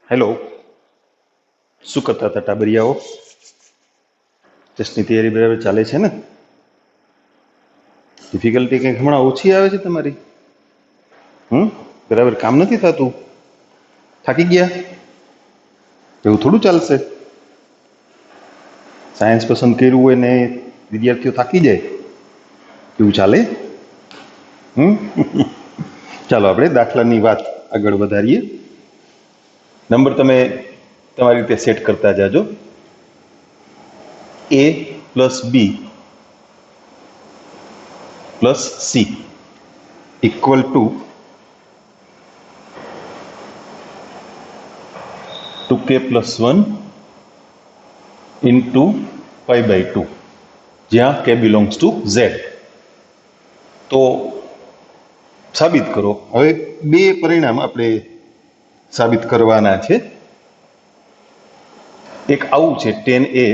Hello, શું કરતા હતા ટાબરિયાઓ? ટેસ્ટની તૈયારી બરાબર ચાલે છે ને? ડિફિકલ્ટી કંઈક હમણાં ઓછી આવે છે તમારી? બરાબર કામ નથી થતું? થાકી ગયા? એવું થોડું ચાલશે. સાયન્સ પસંદ કર્યું હોય ને વિદ્યાર્થીઓ થાકી જાય એવું ચાલે? ચાલો આપણે દાખલાની વાત આગળ વધારીએ. નંબર તમે તમારી રીતે સેટ કરતા જાજો. a plus B plus c equal to 2k plus 1 into pi by 2, જ્યાં k બિલોંગ્સ ટુ ઝેડ. તો સાબિત કરો. હવે બે પરિણામ આપણે સાબિત કરવાના છે. એક આવું છે, tan a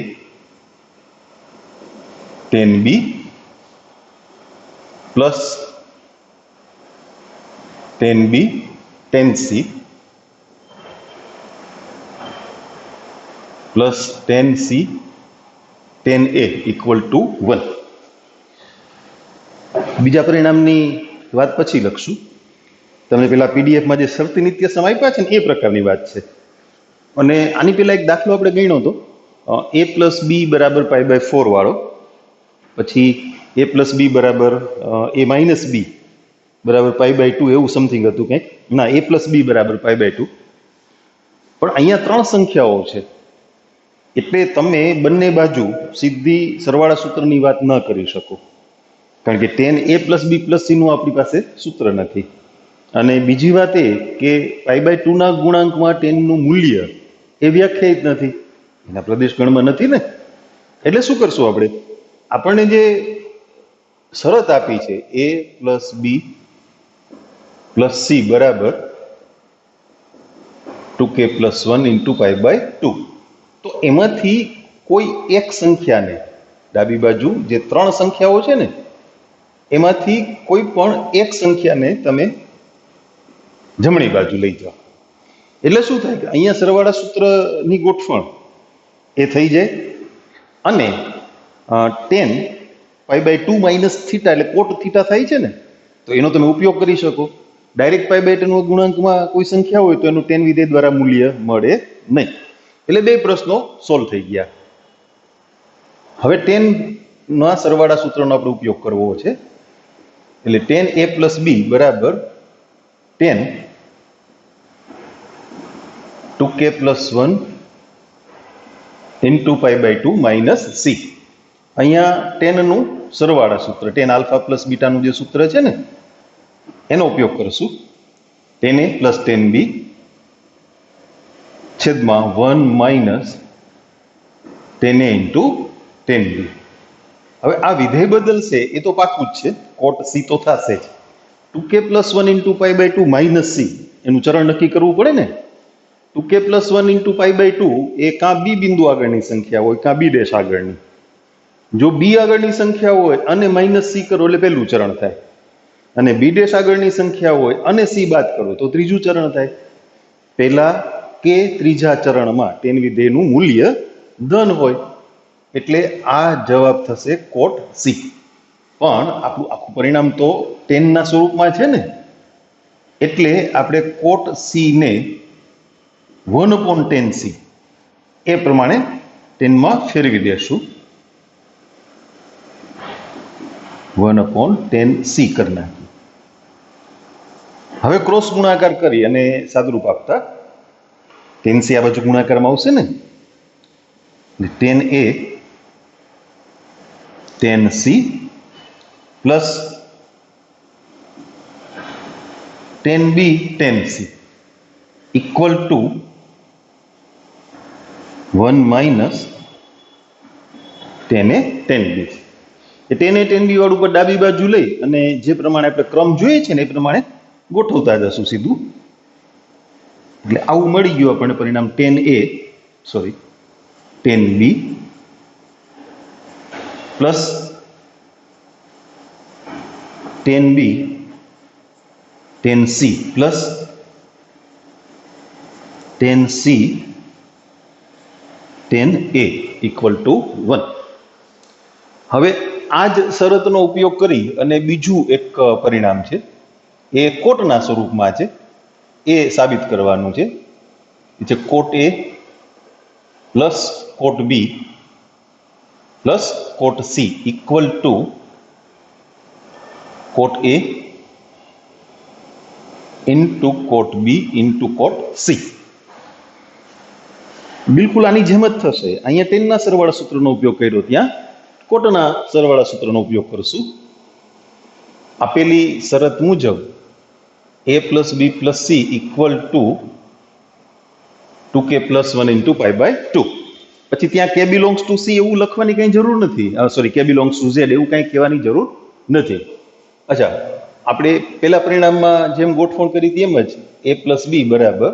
tan b plus tan b tan c plus tan c tan a equal to 1. બીજા પરિણામની વાત પછી લખશું. તમે પેલા પીડીએફમાં જે શરતી નિત્યસમ આપ્યા છે ને એ પ્રકારની વાત છે. અને આની પેલા એક દાખલો આપણે ગણ્યો હતો, a પ્લસ બી બરાબર પાઈ બાય 4 વાળો. પછી a પ્લસ બી બરાબર a માઇનસ બી બરાબર પાઈ બાય 2 એવું સમથિંગ હતું કંઈક. ના, a પ્લસ બી બરાબર પાઈ બાય 2. પણ અહીંયા ત્રણ સંખ્યાઓ છે એટલે તમે બંને બાજુ સીધી સરવાળા સૂત્રની વાત ન કરી શકો, કારણ કે tan a plus B plus સીનું આપણી પાસે સૂત્ર નથી. અને બીજી વાત એ કે પાઈ બાય 2 ના ગુણાંકમાં ટેનનું મૂલ્ય એ વ્યાખ્યાયિત નથી, એના પ્રદેશ ગણમાં નથી ને. એટલે શું કરશું આપણે? આપણને જે શરત આપી છે a plus B plus c બરાબર 2k plus 1 into pi by 2. તો એમાંથી કોઈ એક સંખ્યાને, ડાબી બાજુ જે ત્રણ સંખ્યાઓ છે ને એમાંથી કોઈ પણ એક સંખ્યાને તમે જમણી બાજુ લઈ જાઓ. એટલે શું થાય કે અહીંયા સરવાળા સૂત્રની ગોઠવણ એ થઈ જાય. અને tan pi by 2 minus theta એટલે કોટ થીટા થાય છે ને, તો એનો તમે ઉપયોગ કરી શકો. ડાયરેક્ટ પાઈ બાય 2 ગુણાંકમાં કોઈ સંખ્યા હોય તો એનું ટેન વિધેય દ્વારા મૂલ્ય મળે નહીં. એટલે બે પ્રશ્નો સોલ્વ થઈ ગયા. હવે ટેન ના સરવાળા સૂત્રનો આપણે ઉપયોગ કરવો છે. એટલે tan a પ્લસ બી બરાબર 10 2k plus 1 into pi by 2 minus c. અહીંયા ટેનનું સરવાળા સૂત્ર, ટેન આલ્ફા પ્લસ બીટાનું જે સૂત્ર છે ને એનો ઉપયોગ કરશું. tan a plus tan b છેદમાં 1 minus tan a into tan b. હવે આ વિધેય બદલશે એ તો પાકું જ છે, કોટ સી તો થશે જ. 2k plus 1 into pi by 2 minus c એનું ચરણ નક્કી કરવું પડે ને. 2k plus 1 into pi by 2 એ કાં બી બિંદુ આગળની સંખ્યા હોય કાં બી ડેશ આગળની. જો બી આગળની સંખ્યા હોય અને માઇનસ સી કરો એટલે પહેલું ચરણ થાય, અને બી ડેશ આગળની સંખ્યા હોય અને સી બાદ કરો તો ત્રીજું ચરણ થાય. પહેલા કે ત્રીજા ચરણમાં ટેન વિધેયનું મૂલ્ય ધન હોય એટલે આ જવાબ થશે કોટ સી. પણ આપણું આખું પરિણામ તો ટેનના સ્વરૂપમાં છે ને, એટલે આપણે કોટ સી ને 1/10 સી એ પ્રમાણે ટેનમાં ફેરવી દેશું. 1/10 સી કરી નાખીએ. હવે ક્રોસ ગુણાકાર કરી અને સાદુરૂપ આપતા tan c આ બાજુ ગુણાકારમાં આવશે ને, tan a tan c plus tan b tan c equal to 1 minus tan a tan b. A tan a tan b વાળું પર ડાબી બાજુ લઈ અને જે પ્રમાણે આપણે ક્રમ જોઈએ છે ને એ પ્રમાણે ગોઠવતા જશું સીધું. એટલે આવું મળી ગયું આપણને પરિણામ, tan b plus tan b tan c plus 10C 10A = 1. હવે આ જ શરતનો ઉપયોગ કરી અને બીજું એક પરિણામ છે, એ કોટના સ્વરૂપમાં છે, એ સાબિત કરવાનું છે. જે cot A plus cot B plus cot C = cot A into cot B into cot C. બિલકુલ આની જેમ જ થશે. અહીંયા 10ના સરવાળા સૂત્રનો ઉપયોગ કર્યો, ત્યાં કોટના સરવાળા સૂત્રનો ઉપયોગ કરશું. આપેલી શરત મુજબ A plus B plus C = 2k + 1 × π/2. પછી ત્યાં k બિલોંગ્સ ટુ C એવું લખવાની કઈ જરૂર નથી, sorry k belongs to Z એવું કઈ કહેવાની જરૂર નથી. અચ્છા, આપણે પેલા પરિણામમાં જેમ ગોઠવણ કરી તેમ જ A પ્લસ B બરાબર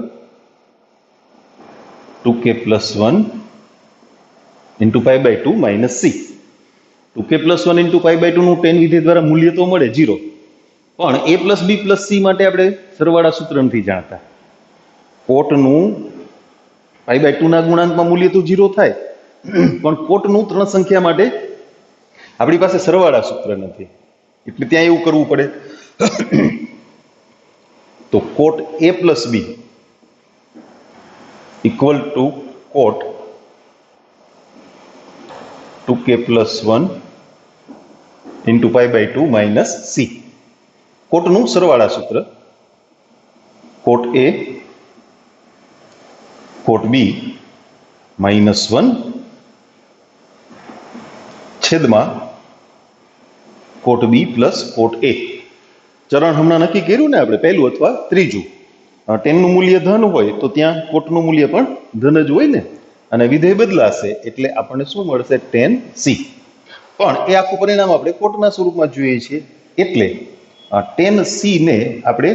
2k + 1 × π/2 - C. 2k + 1 × π/2 નું 10 વિધેય દ્વારા મૂલ્ય તો મળે 0, પણ A plus B plus C માટે આપણે સરવાળા સૂત્ર નથી જાણતા. કોટનું π/2 ના ગુણાંકમાં મૂલ્ય તો 0 થાય, પણ કોટનું 3 સંખ્યા માટે આપણી પાસે સરવાળા સૂત્ર નથી, એટલે ત્યાં એવું કરવું પડે. તો cot A plus B = cot 2k + 1 × π/2 - C. કોટનું સરવાળા સૂત્ર કોટ A કોટ B -1 છેદમાં cot B plus cot A. ચરણ હમણાં નક્કી કર્યું ને આપણે, પહેલું અથવા ત્રીજું. 10 નું મૂલ્ય ધન હોય તો ત્યાં કોટનું મૂલ્ય પણ ધન જ હોય ને, અને વિધેય બદલાશે એટલે આપણને શું મળશે? 10C. પણ એ આખું પરિણામ આપણે કોટના સ્વરૂપમાં જોઈએ છીએ, એટલે 10C ને આપણે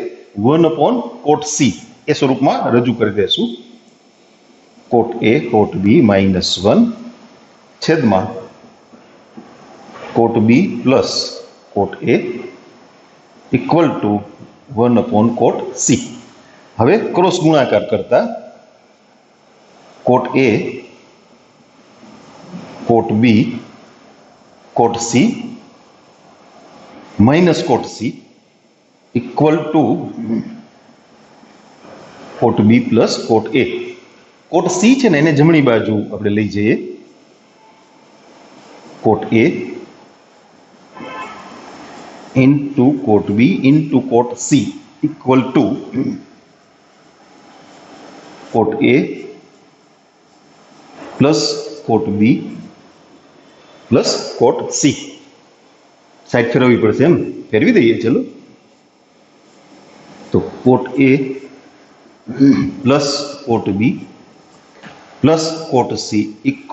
1/કોટ C એ સ્વરૂપમાં રજૂ કરી દેશું. કોટ A કોટ B -1 છેદમાં cot B plus cot A = 1/કોટ C. હવે ક્રોસ ગુણાકાર કરતા cot A cot B cot C minus cot C = cot B plus cot A. Cot C છે ને એને જમણી બાજુ આપણે લઈ જઈએ. Cot A into cot B into cot C = cot A plus cot B plus cot C. Side ફેરવવી પડશે, એમ ફેરવી દઈએ. ચલો, તો cot A plus cot B plus cot C =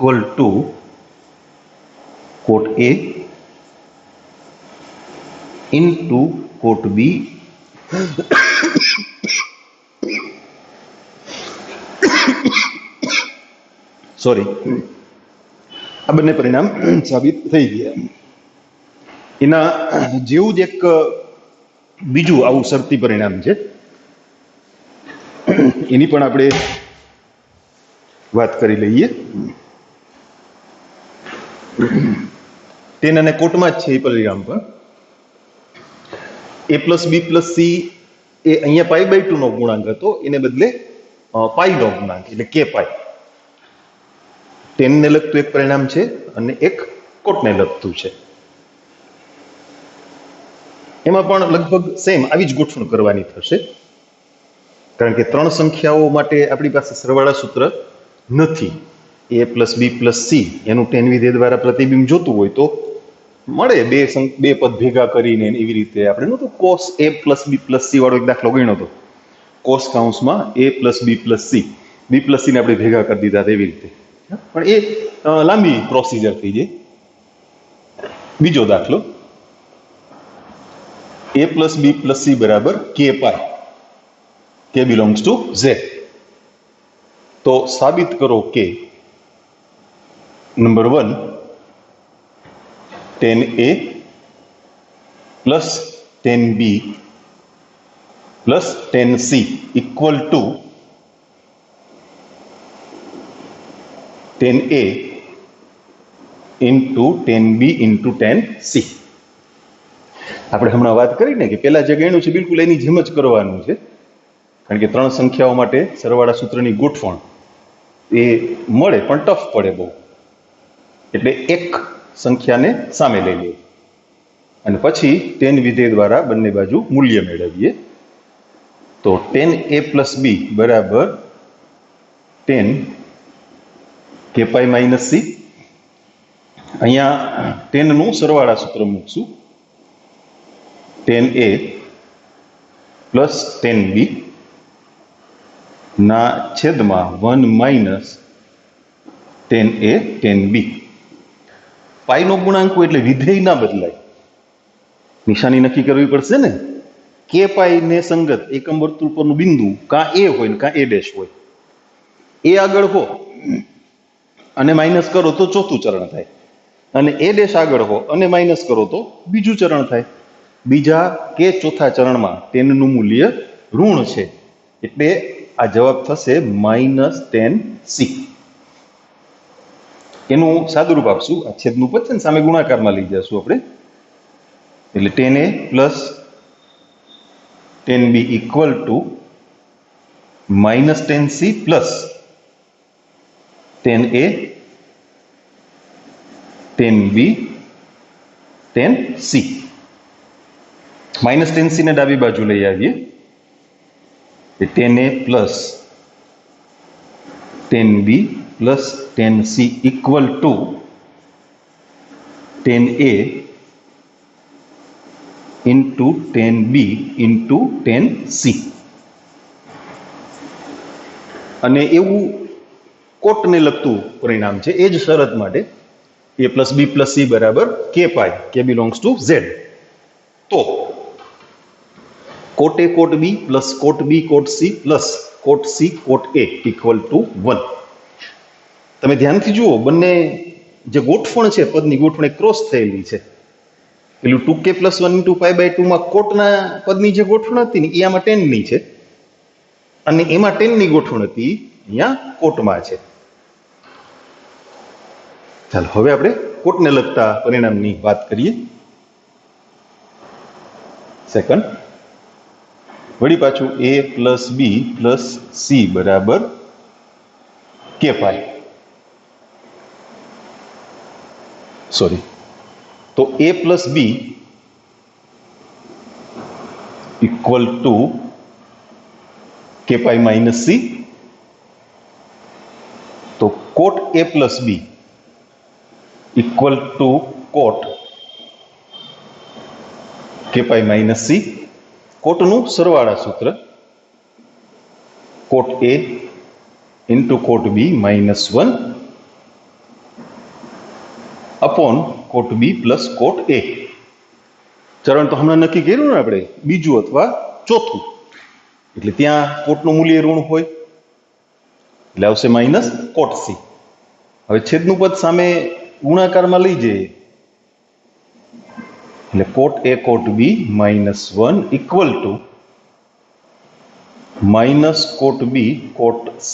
cot A into cot B sorry, આ બંને પરિણામ સાબિત થઈ ગયા. એના જેવું જ એક બીજું આવું શરતી પરિણામ છે, એની પણ આપણે વાત કરી લઈએ. 10 અને કોટમાં જ છે એ પરિણામ પણ. A plus B plus C એ અહીંયા π/2 નો ગુણાંક હતો, એને બદલે પાઈ નો ગુણાંક એટલે k પાઈ. 10 ને લગતું એક પરિણામ છે અને એક કોટને લગતું છે. એમાં પણ લગભગ સેમ આવી જ ગોઠવણ કરવાની થશે, કારણ કે 3 સંખ્યાઓ માટે આપણી પાસે સરવાળા સૂત્ર નથી. A plus B plus C એનું 10 વિધેય દ્વારા પ્રતિબિંબ જોતું હોય તો મળે, બે પદ ભેગા કરીને એવી રીતે. આપણે નહોતું cos A plus B plus C વાળો એક દાખલો ગણ્યો હતો, કોસ કૌંસમાં A plus B plus C, B plus C ને આપણે ભેગા કરી દીધા એવી રીતે, પણ એ લાંબી પ્રોસિજર થઈ જાય. બીજો દાખલો, A plus B plus C બરાબર k pi, k belongs to Z. તો સાબિત કરો કે number 1 10A plus 10B plus 10C = 10a into 10b into 10c. આપણે હમણાં વાત કરી ને કે પેલા જે ગણ્યું છે બિલકુલ એની જેમ જ કરવાનું છે, કારણ કે ત્રણ સંખ્યાઓ માટે સરવાળા સૂત્રની ગોઠવણ એ મળે પણ ટફ પડે બહુ, એટલે એક સંખ્યાને સામે લઈ લઈએ અને પછી 10 વિધેય દ્વારા બંને બાજુ મૂલ્ય મેળવીએ. તો 10a પ્લસ બી બરાબર 10 k પાઈ માઇનસ સી. અહીંયા 10 નું સરવાળા સૂત્ર મૂકશું, 10a પ્લસ 10b ના છેદમાં 1 માઇનસ 10a 10b. પાઈનો ગુણાંક હોય એટલે વિધેય ના બદલાય, નિશાની નક્કી કરવી પડશે ને. કે પાઈ ને સંગત એકમ વર્તુળ પરનું બિંદુ કાં એ હોય ને કાં એ ડેશ હોય. એ આગળ હો અને માઇનસ કરો તો ચોથું ચરણ થાય, અને એ ડેશ આગળ હો અને માઇનસ કરો તો બીજું ચરણ થાય. બીજા કે ચોથા ચરણમાં 10 નું મૂલ્ય ઋણ છે, એટલે આ જવાબ થશે -10c. એનું સાદુરૂપ આપશું, આ છેદનું પદ છે ને સામે ગુણાકારમાં લઈ જશું આપણે, એટલે 10a plus 10b equal to -10c plus 10a 10b 10c. -10c ને ડાબી બાજુ લઈ આવીએ, 10a plus 10b plus 10c equal to 10a into 10b into 10c. અને એવું કોટને લગતું પરિણામ છે, એ જ શરત માટે a plus b plus c બરાબર k pi, k belongs to z. તો cot a cot b plus cot b cot c plus cot c cot a equal to 1. તમે ધ્યાનથી જુઓ, બંને જે ગોઠવણ છે પદની ગોઠવણ ક્રોસ થયેલી છે. પેલું 2k plus 1 into pi by 2 માં કોટના પદની જે ગોઠવણ હતી ને એ આમાં 10 ની છે, અને એમાં 10 ની ગોઠવણ હતી અહીંયા કોટમાં છે. ચાલો હવે આપણે કોટને લગતા પરિણામની વાત કરીએ. સેકન્ડ, વળી પાછું a plus b plus c બરાબર k પાઈ. સોરી, તો a plus b equal to k pi minus c. તો cot a plus b equal to cot k pi minus c. કોટનું સરવાળા સૂત્ર cot a into cot b minus 1 upon cot b plus cot a. ચરણ તો હમણાં નક્કી કર્યું ને આપણે, બીજું અથવા ચોથું, એટલે ત્યાં કોટનું મૂલ્ય ઋણ હોય એટલે આવશે માઇનસ કોટ c. હવે છેદનું પદ સામે ગુણાકારમાં લઈ જઈએ એટલે cot a cot b minus 1 equal to minus cot b cot c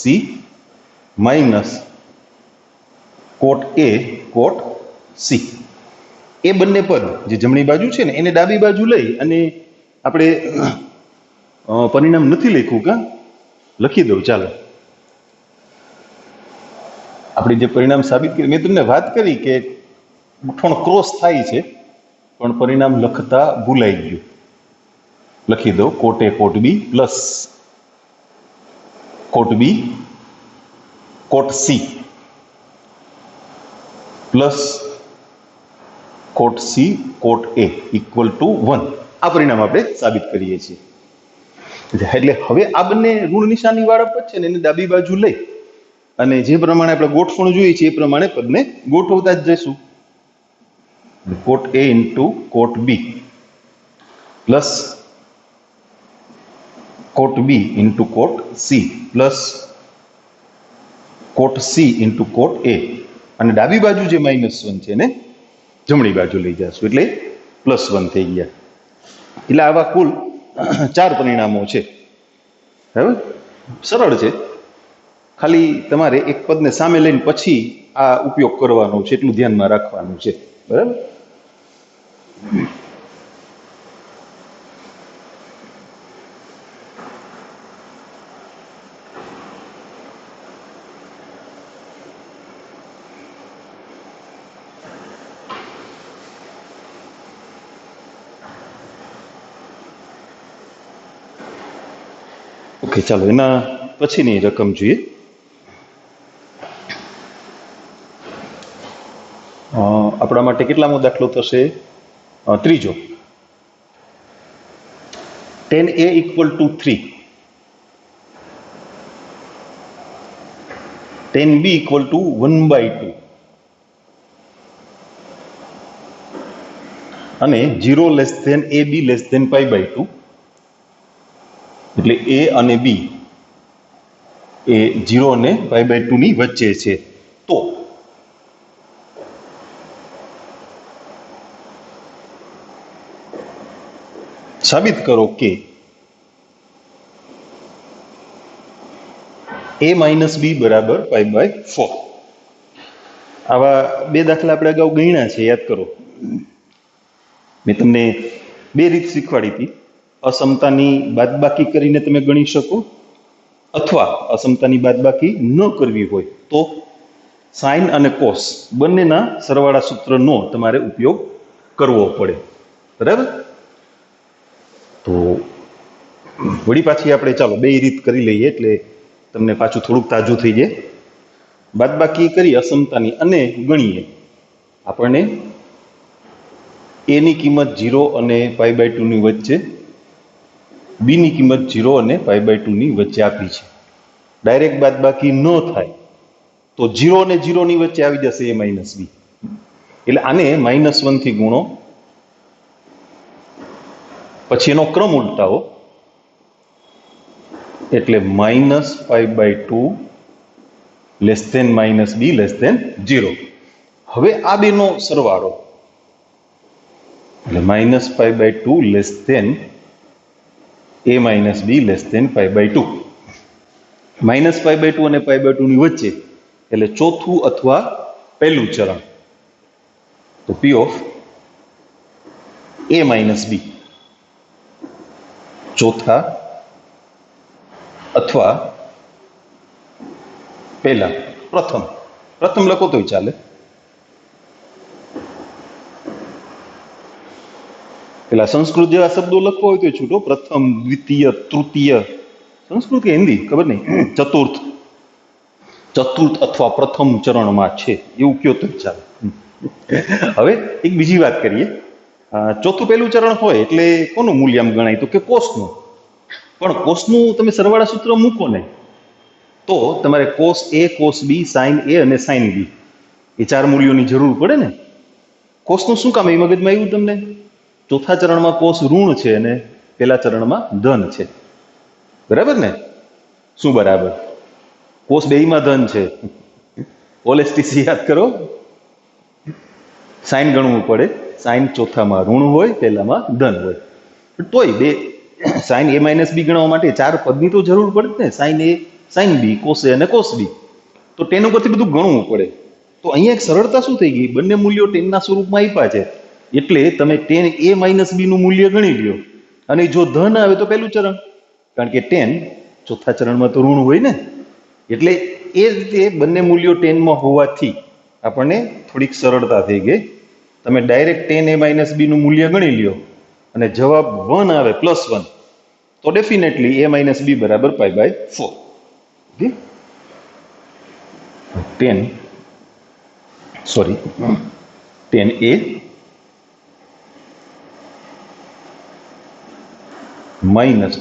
minus cot a cot c. એ બંને પદ જે જમણી બાજુ છે ને એને ડાબી બાજુ લઈ અને આપણે પરિણામ નથી લખ્યું, કા લખી દઉં. ચાલો, આપણે જે પરિણામ સાબિત કરી, મેં તમને વાત કરી કે ગોઠવણ ક્રોસ થાય છે પણ પરિણામ લખતા ભૂલાઈ ગયું. લખી દો, cot a cot b plus cot b cot c plus cot c cot a equal to 1. આ પરિણામ આપણે સાબિત કરીએ છીએ. એટલે હવે આ બંને ઋણ નિશાની વાળા પદ છે ને એને ડાબી બાજુ લઈ અને જે પ્રમાણે આપણે ગોઠવણ જોઈએ છે એ પ્રમાણે પદને ગોઠવતા જ જઈશું. કોટ a into cot b plus cot b into cot c plus cot c into coat a, અને ડાબી બાજુ જે -1 છે ને જમણી બાજુ લઈ જશું એટલે +1 થઈ ગયા. એટલે આવા કુલ 4 પરિણામો છે. બરાબર, સરળ છે, ખાલી તમારે એક પદને સામે લઈને પછી આ ઉપયોગ કરવાનો છે, એટલું ધ્યાનમાં રાખવાનું છે. બરાબર? ઓકે, ચાલો એના પછીની રકમ જોઈએ. આપણા માટે કેટલામો દાખલો થશે? ત્રીજો. 10a = 3, 10b = 1/2 અને 0 < ab < π/2. એટલે a અને b એ 0 અને π/2 ની વચ્ચે છે. તો સાબિત કરો કે a - b = π/4. આવા બે દાખલા આપણે અગાઉ ગણ્યા છે, યાદ કરો. મેં તમને બે રીત શીખવાડી હતી. અસમતાની બાદબાકી કરીને તમે ગણી શકો, અથવા અસમતાની બાદબાકી ન કરવી હોય તો સાઇન અને કોસ બંનેના સરવાળા સૂત્રનો તમારે ઉપયોગ કરવો પડે. બરાબર? તો વળી પાછી આપણે ચાલો બે રીત કરી લઈએ, એટલે તમને પાછું થોડુંક તાજું થઈ જાય. બાદબાકી કરી અસમતાની અને ગણીએ. આપણને a ની કિંમત 0 અને π/2 ની વચ્ચે, b ની કિંમત 0 અને π/2 ની વચ્ચે આપી છે. ડાયરેક્ટ બાદબાકી ન થાય તો 0 અને 0 ની વચ્ચે આવી જશે a - b. એટલે આને -1 થી ગુણો, પછી એનો ક્રમ ઉલટાવો, એટલે -π/2 < b < 0. હવે આ બેનો સરવાળો, એટલે -π/2 < a - b < π/2. -π/2 અને π/2 ની વચ્ચે, એટલે ચોથું અથવા પહેલું ચરણ. તો p ઓફ a - b, ચોથા અથવા પહેલા, પ્રથમ લખો તોય ચાલે. પેલા સંસ્કૃત જેવા શબ્દો લખવો હોય તો છૂટો, પ્રથમ, દ્વિતીય, તૃતીય. સંસ્કૃત કે હિન્દી ખબર નહીં, ચતુર્થ અથવા પ્રથમ ચરણમાં છે એવું કયો તો ચાલે. હવે એક બીજી વાત કરીએ. ચોથું પહેલું ચરણ હોય એટલે કોનું મૂલ્ય આમ ગણાય? તો કે કોસનું. પણ કોસનું તમે સરવાળા સૂત્ર મૂકો ને તો તમારે cos a, cos b, sine a અને સાઇન b એ 4 મૂલ્યોની જરૂર પડે ને. કોસનું શું કામ એ મગજમાં આવ્યું તમને? ચોથા ચરણમાં કોસ ઋણ છે અને પહેલા ચરણમાં ધન છે. બરાબર ને? શું બરાબર? કોસ બેયમાં ધન છે. ઓલેસ્ટીસી યાદ કરો. સાઇન ગણવું પડે. સાઇન ચોથામાં ઋણ હોય, પહેલામાં ધન હોય. તોય બે સાઇન a - b ગણવા માટે 4 પદની તો જરૂર પડે ને. Sine a, sine b, cos a અને કોસ b. તો 10 ઉપરથી બધું ગણવું પડે. તો અહીંયા એક સરળતા શું થઈ ગઈ? બંને મૂલ્યો 10 ના સ્વરૂપમાં આપ્યા છે, એટલે તમે 10a - b નું મૂલ્ય ગણી લ્યો, અને જો ધન આવે તો પહેલું ચરણ, કારણ કે 10 ચોથા ચરણમાં તો ઋણ હોય ને. એટલે એ રીતે બંને મૂલ્યો 10 માં હોવાથી આપણને થોડીક સરળતા થઈ ગઈ. તમે ડાયરેક્ટ 10a - b નું મૂલ્ય ગણી લ્યો અને જવાબ 1 આવે, +1, તો definitely a - b = π/4. Okay, 10a -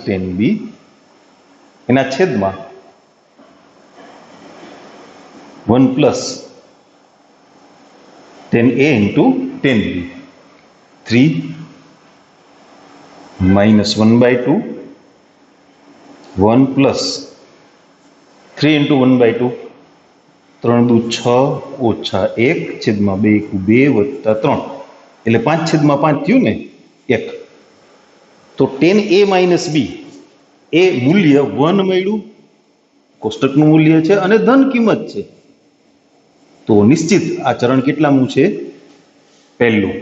10b એના છેદમાં 1 + 10a × 10b, 3 - 1/2, 1 + 3 × 1/2, 3 દુ 6 - 1 છેદમાં 2 × 2 + 3, એટલે 5/5 થયું ને, 1. તો 10a - b એ મૂલ્ય 1 મળ્યું, કોષ્ટકનું મૂલ્ય છે અને ધન કિંમત છે. તો નિશ્ચિત આ ચરણ કેટલામું છે? પહેલું.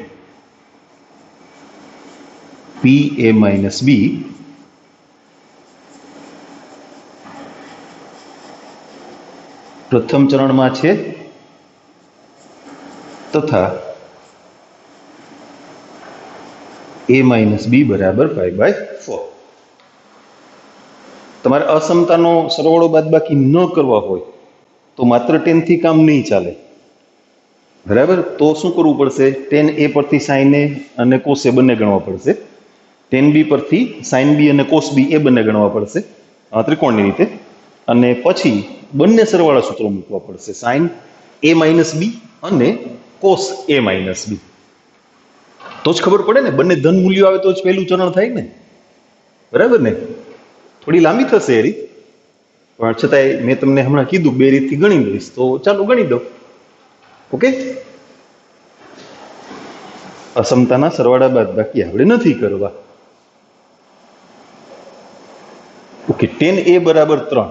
પી એ માઇનસ બી પ્રથમ ચરણમાં છે તથા a માઇનસ બી બરાબર 5/4. તમારે અસમતાનો સરવાળો બાદબાકી ન કરવા હોય તો માત્ર 10 થી કામ નહીં ચાલે, બરાબર? તો શું કરવું પડશે? 10a પરથી sin a અને cos a બંને ગણવા પડશે. 10b પરથી sin b અને cos b એ બંને ગણવા પડશે ત્રિકોણની રીતે, અને પછી બંને સરવાળા સૂત્રો મૂકવા પડશે, sin a માઇનસ બી અને cos a માઇનસ બી. તો જ ખબર પડે ને, બંને ધન મૂલ્યો આવે તો જ પહેલું ચરણ થાય ને, બરાબર ને? થોડી લાંબી થશે એ રીત, પણ છતાંય મેં તમને હમણાં કીધું 2 રીતથી ગણી દઈશ, તો ચાલો ગણી દો. ઓકે, અસમતાના સરવાળા બાદ બાકી આપણે નથી કરવા. ઓકે, 10a બરાબર 3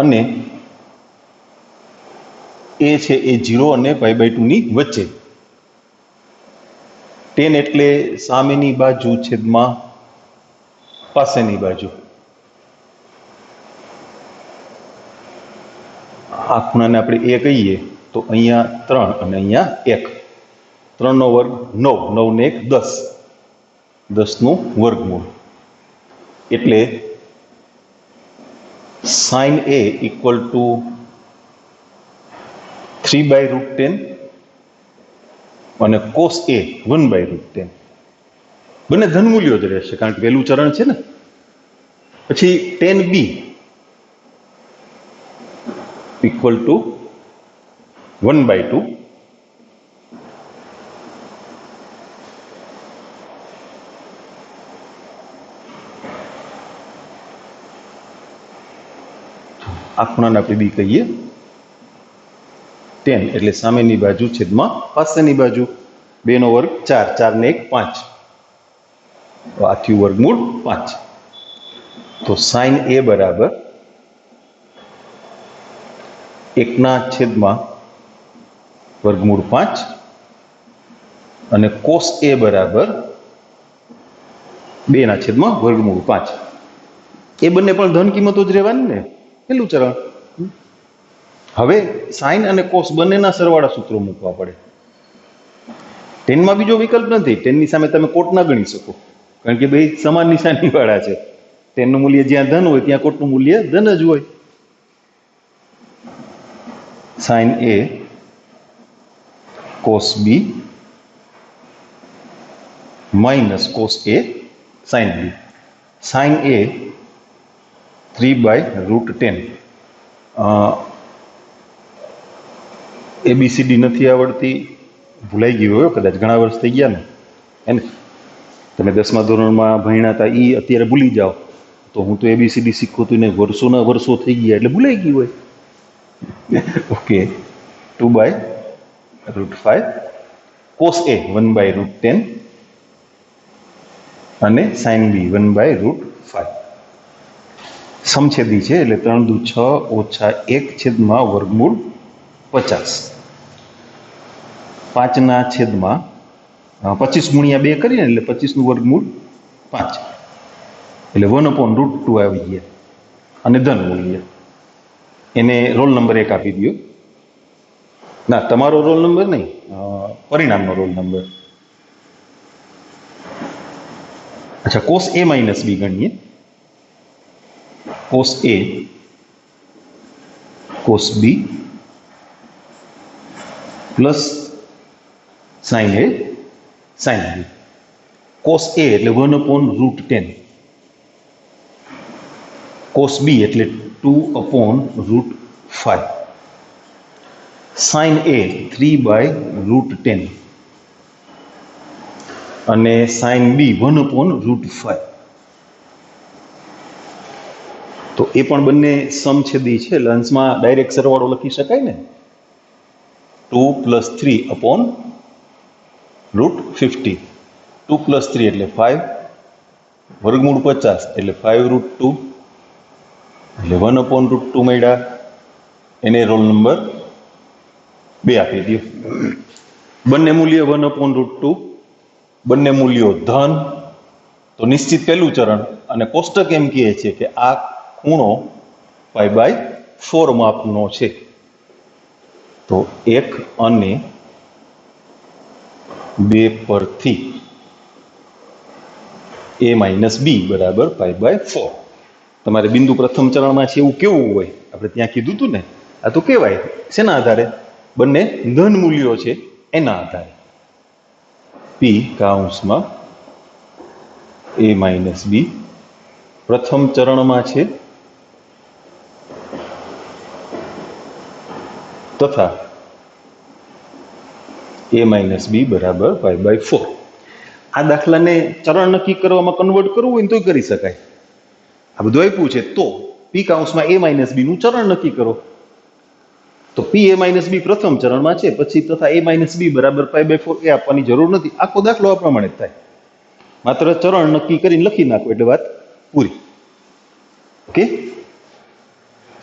અને a છે એ 0 અને π/2 ની વચ્ચે. 10 એટલે સામેની બાજુ છેદમાં પાસેની બાજુ. આ ખૂણાને આપણે a કહીએ તો અહીંયા 3 અને અહીંયા 1. 3 નો વર્ગ 9, 9 ને 1 10, 10 નું વર્ગમૂળ. એટલે sin a ઇક્વલ ટુ 3/√10 અને cos a 1/√10. બંને ધનમૂલ્યો જ રહેશે કારણ કે પહેલું ચરણ છે ને. પછી 10b ઇક્વલ ટુ 1/2 આ ખૂણાને આપણે બી કહીએ. 10 એટલે સામેની બાજુ છેદમાં પાસેની બાજુ. 2 નો વર્ગ 4, 4 ને 1 5, તો આ થયું વર્ગમૂળ 5. તો sin a બરાબર 1// વર્ગમૂળ 5 અને cos a બરાબર 2// વર્ગમૂળ 5. એ બંને પણ ધન કિંમતો જ રહેવાની ને, પહેલું ચરણ. હવે સાઇન અને કોસ બંનેના સરવાળા સૂત્રો મૂકવા પડે. 10 માં બીજો વિકલ્પ નથી. 10 ની સામે તમે કોટ ના ગણી શકો કારણ કે બે સમાન નિશાની વાળા છે. 10 નું મૂલ્ય જ્યાં ધન હોય ત્યાં કોટનું મૂલ્ય ધન જ હોય. Sine a cos b minus cos a sine b. Sine a 3/√10. ABCD નથી આવડતી, ભૂલાઈ ગયું હોય કદાચ, ઘણા વર્ષ થઈ ગયા ને એને. તમે 10મા ધોરણમાં ભણ્યા હતા એ અત્યારે ભૂલી જાઓ તો હું તો ABCD શીખું હતું ને વર્ષોના વર્ષો થઈ ગયા એટલે ભૂલાઈ ગયું હોય. ઓકે, 2/√5 cos a 1/√10 અને sin b 1/√5. સમછેદી છે એટલે 3 દુ 6 ઓછા 1 છેદમાં વર્ગમૂળ 50. 5/25 ગુણ્યા 2 કરીએ એટલે 25 નું વર્ગમૂળ 5 એટલે 1/√2 આવી ગયા. અને ધન મૂલ્ય એને રોલ નંબર 1 આપી દો. ના, તમારો રોલ નંબર નહીં, પરિણામનો રોલ નંબર. અચ્છા, cos a માઇનસ b ગણીએ. cos a cos b plus sin a sin b. cos a એટલે 1/√10, cos b એટલે 2/√5, sin a 3/√10 અને sin b 1/√5. તો એ પણ બંને સમછેદી છે એટલે અંશમાં ડાયરેક્ટ સરવાળો લખી શકાય ને. 2 + 3/√50. 2 + 3 એટલે 5, વર્ગમૂળ 50 એટલે 5√2 એટલે 1/√2 મળ્યા, એને રોલ નંબર 2 આપી દો. બંને મૂલ્ય 1/√2, બંને મૂલ્યો ધન, તો નિશ્ચિત પહેલું ચરણ. અને કોષ્ટક એમ કહે છે કે આ ખૂણો π/4 માપનો છે. તો 1 અને 2 પરથી a - b બરાબર π/4. તમારે બિંદુ પ્રથમ ચરણમાં છે એવું કેવું હોય, આપણે ત્યાં કીધું હતું ને, આ તો કહેવાય શેના આધારે? બંને ધન મૂલ્યો છે એના આધારે. p કૌંસમાં a - b પ્રથમ ચરણમાં છે તથા a - b બરાબર π/4. આ દાખલાને ચરણ નક્કી કરવામાં કન્વર્ટ કરવું હોય ને તોય કરી શકાય. આ બધું આપ્યું છે તો p કૌંસમાં a - b નું ચરણ નક્કી કરો. તો p a - b પ્રથમ ચરણમાં છે, પછી તથા a - b બરાબર π/4 એ આપવાની જરૂર નથી. આખો દાખલો આ પ્રમાણે જ થાય, માત્ર ચરણ નક્કી કરીને લખી નાખો એટલે વાત પૂરી. ઓકે,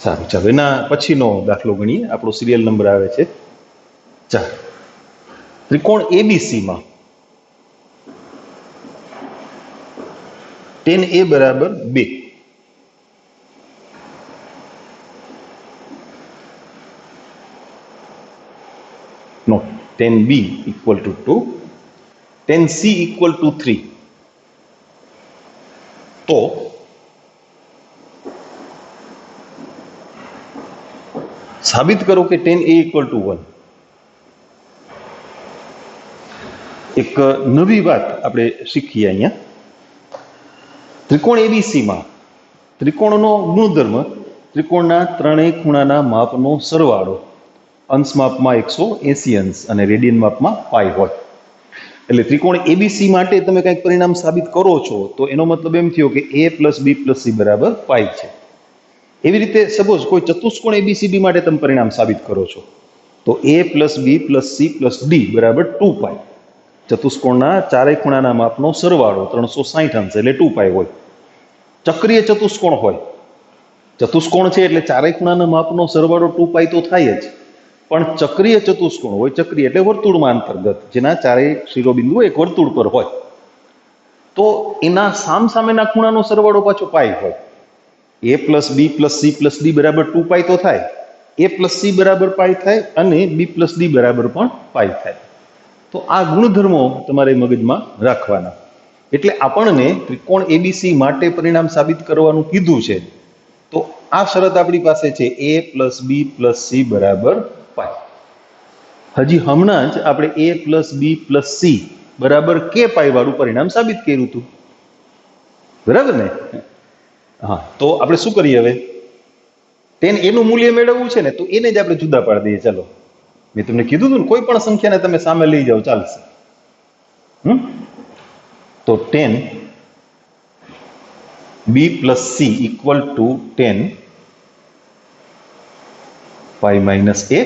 સારું. ચાલો, એના પછીનો દાખલો ગણીએ. આપણો સિરિયલ નંબર આવે છે 4. ત્રિકોણ ABC માં tan A બરાબર 2, નો tan B equal to 2, tan C equal to 3. તો સાબિત કરો કે tan A equal to 1. એક નવી વાત આપણે શીખીએ અહીંયા. ત્રિકોણ ABC માં ત્રિકોણનો ગુણધર્મ ત્રિકોણના ત્રણેય ખૂણાના માપનો સરવાળો, અંશ માપમાં 180 અંશ અને રેડિયન માપમાં પાઈ હોય. એટલે ત્રિકોણ ABC માટે તમે કંઈક પરિણામ સાબિત કરો છો તો એનો મતલબ એમ થયો કે a + b + c બરાબર પાઈ છે. એવી રીતે સપોઝ કોઈ ચતુષ્કોણ ABCD માટે તમે પરિણામ સાબિત કરો છો તો a + b + c + d બરાબર 2 પાઈ. ચતુષ્કોણના ચારેય ખૂણાના માપનો સરવાળો 360 અંશ એટલે 2 પાઈ હોય. ચક્રીય ચતુષ્કોણ હોય, ચતુષ્કોણ છે એટલે ચારેય ખૂણાના માપનો સરવાળો 2 પાઈ તો થાય જ, પણ ચક્રીય ચતુષ્કોણ હોય, ચક્રીય એટલે વર્તુળમાં અંતર્ગત, જેના ચારેય શિરોબિંદુ એક વર્તુળ પર હોય, તો એના સામસામેના ખૂણાનો સરવાળો પાછો પાઈ હોય. a + b + c + d બરાબર 2 પાઈ તો થાય, a + c બરાબર પાઈ થાય અને b + d બરાબર પણ પાઈ થાય. તો આ ગુણધર્મો તમારે મગજમાં રાખવાના. એટલે આપણને ત્રિકોણ ABC માટે પરિણામ સાબિત કરવાનું કીધું છે. તો આ શરત આપણી પાસે છે a + b + c બરાબર પાઈ. હજી હમણાં જ આપણે a + b + c બરાબર k પાઈ વાળું પરિણામ સાબિત કર્યું હતું, બરાબર ને? હા, તો આપણે શું કરીએ હવે? tan A નું મૂલ્ય મેળવવું છે ને, તો એને જ આપણે જુદા પાડી દઈએ. ચાલો, મેં તમને કીધું હતું ને, કોઈ પણ સંખ્યાને તમે સામે લઈ જાઓ ચાલશે. તો tan b + c equal to tan π - a.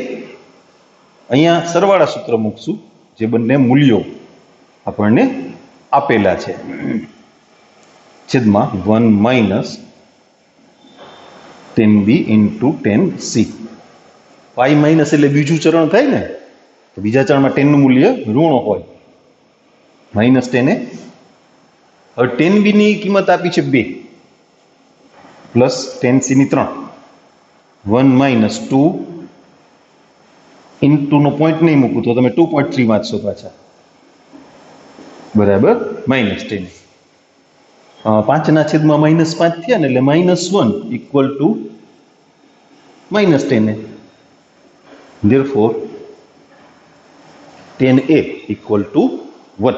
અહીંયા સરવાળા સૂત્ર મૂકશું, જે બંને મૂલ્યો આપણને આપેલા છે, છેદમાં 1 - tan b × tan c. Pi minus એટલે બીજું ચરણ થાય ને, તો બીજા ચરણમાં tan નું મૂલ્ય ઋણ હોય, માઇનસ tan a. હવે tan b ની કિંમત આપી છે 2 પ્લસ tan c ની 3. 1 - 2 ઇન્ટુ નો પોઈન્ટ નહીં મૂકું તો તમે 2.3 વાંચશો પાછા, બરાબર -10. 5 છેદમાં -5 થયા ને, એટલે -1 equal to -10 a. Therefore tan a equal to 1.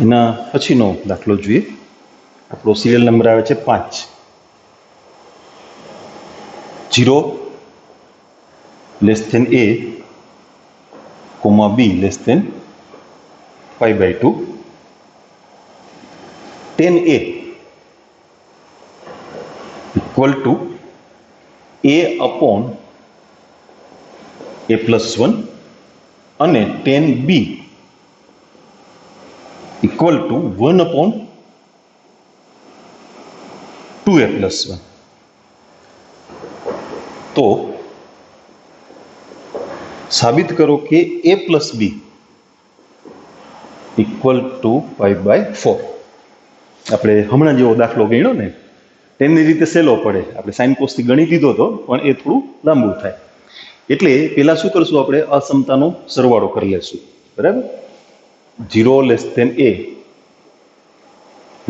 એના પછીનો દાખલો જોઈએ. આપણો સિરિયલ નંબર આવે છે 5. 0 less than a comma b less than π/2 tan a equal to a upon a plus 1 અને tan b equal to 1 upon 2a plus 1. તો સાબિત કરો કે a plus b equal to π/4. આપણે હમણાં જેવો દાખલો ગણ્યો ને તેની રીતે સહેલો પડે. આપણે સાઇન કોસથી ગણી દીધો હતો પણ એ થોડું લાંબુ થાય. એટલે પહેલા શું કરશું, આપણે અસમતાનો સરવાળો કરી લેશું. બરાબર, 0 less than a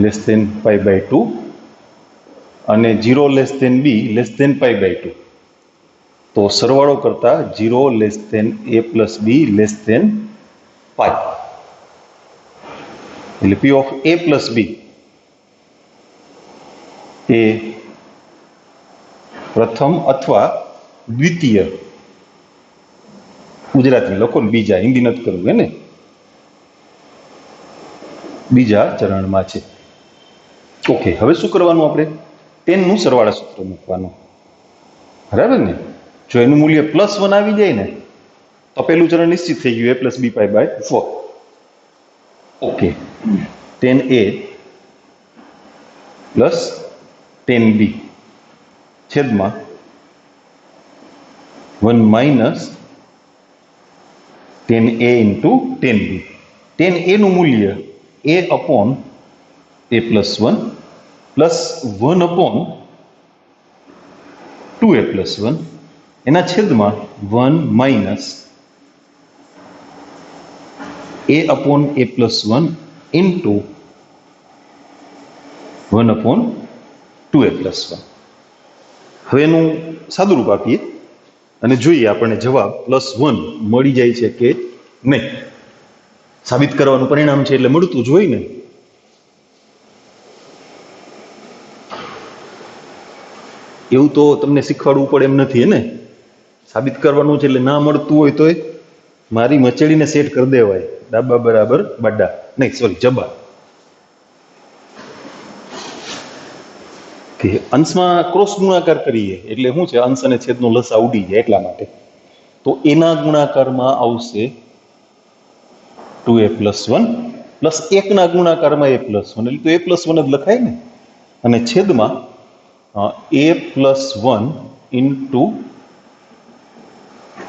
less than π/2 અને 0 less than b less than π/2. તો સરવાળો કરતા 0 less than a plus b less than π. એટલે p of a plus b એ પ્રથમ અથવા દ્વિતીય, ગુજરાતી લખો ને, બીજા, હિન્દી નથી કરવું ને, બીજા ચરણમાં છે. ઓકે, હવે શું કરવાનું, આપણે ટેનનું સરવાળા સૂત્ર મૂકવાનું. બરાબર ને? જો એનું મૂલ્ય +1 આવી જાય ને તો પહેલું ચરણ નિશ્ચિત થઈ ગયું, a plus b π/4. Okay, tan a plus tan b છેદમાં 1 minus tan a into tan b. tan a નું મૂલ્ય a upon a plus 1 plus 1 upon 2a plus 1 એના છેદમાં 1 minus a upon a plus 1 into 1 upon 2a plus 1. હવે એનું સાદુરૂપ આપીએ અને જોઈએ આપણને જવાબ +1 મળી જાય છે કે નહીં. સાબિત કરવાનું પરિણામ છે એટલે મળતું જ હોય ને. એવું તો તમને શીખવાડવું પડે એમ નથી ને. સાબિત કરવાનું છે એટલે ના મળતું હોય તો મારી મચેડીને સેટ કરી દેવાય, ડાબા બરાબર બાડા, નહીં સોરી જબા. કે અંશમાં ક્રોસ ગુણાકાર કરીએ એટલે શું છે, અંશ અને છેદનો લસા ઉડી જાય એટલા માટે. તો એના ગુણાકારમાં આવશે 2a પ્લસ 1 પ્લસ 1 ના ગુણાકારમાં a પ્લસ 1, એટલે તો a પ્લસ 1 જ લખાય ને. અને છેદમાં a plus 1 into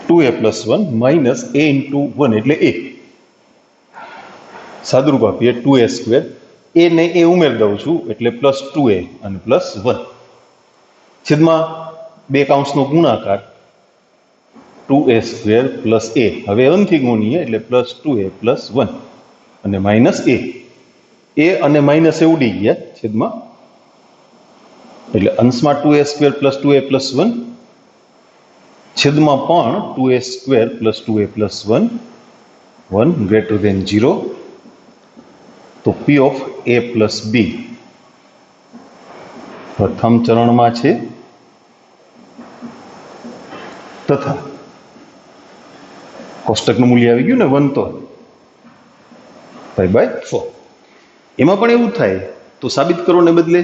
2a plus 1 minus a into 1 એટલે a. સાદુરૂપ આપીએ 2a સ્ક્વેર, a ને એ ઉમેર દઉં છું એટલે પ્લસ 2a અને પ્લસ 1 છેદમાં બે કૌંસનો ગુણાકાર 2a સ્ક્વેર પ્લસ a. હવે 1 થી ગુણીએ એટલે પ્લસ 2a પ્લસ 1 અને માઇનસ a. a અને માઇનસ એ ઉડી ગયા છેદમાં, એટલે અંશમાં 2a square plus 2a plus 1, છેદમાં પણ 2a square plus 2a plus 1, 1 greater than 0. તો p of a plus b પ્રથમ ચરણમાં છે તથા કોષ્ટકનું મૂલ્ય આવી ગયું ને 1 તો π/4. એમાં પણ એવું થાય તો સાબિત કરો ને બદલે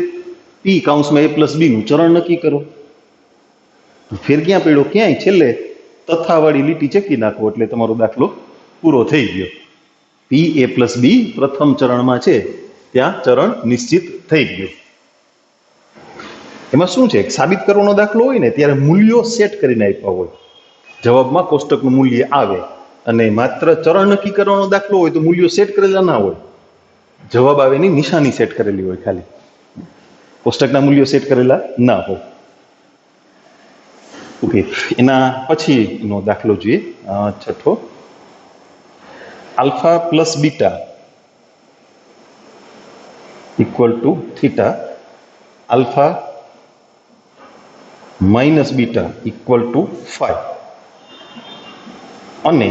p કૌંસમાં a પ્લસ b નું ચરણ નક્કી કરો. ફેર ક્યાં પડ્યો, ક્યાંય છેલ્લે તથાવાળી લીટી ચેકી નાખો એટલે તમારો દાખલો પૂરો થઈ ગયો. p a પ્લસ b પ્રથમ ચરણમાં છે ત્યાં ચરણ નિશ્ચિત થઈ ગયું. એમાં શું છે, સાબિત કરવાનો દાખલો હોય ને ત્યારે મૂલ્યો સેટ કરીને આપ્યા હોય, જવાબમાં કોષ્ટકનું મૂલ્ય આવે. અને માત્ર ચરણ નક્કી કરવાનો દાખલો હોય તો મૂલ્યો સેટ કરેલા ના હોય, જવાબ આવે એની નિશાની સેટ કરેલી હોય, ખાલી કોષ્ટકના મૂલ્યો સેટ કરેલા ના હોય. ઓકે, એના પછીનો દાખલો જોઈએ, છઠ્ઠો. Alpha plus beta equal to theta, alpha minus beta equal to 5 અને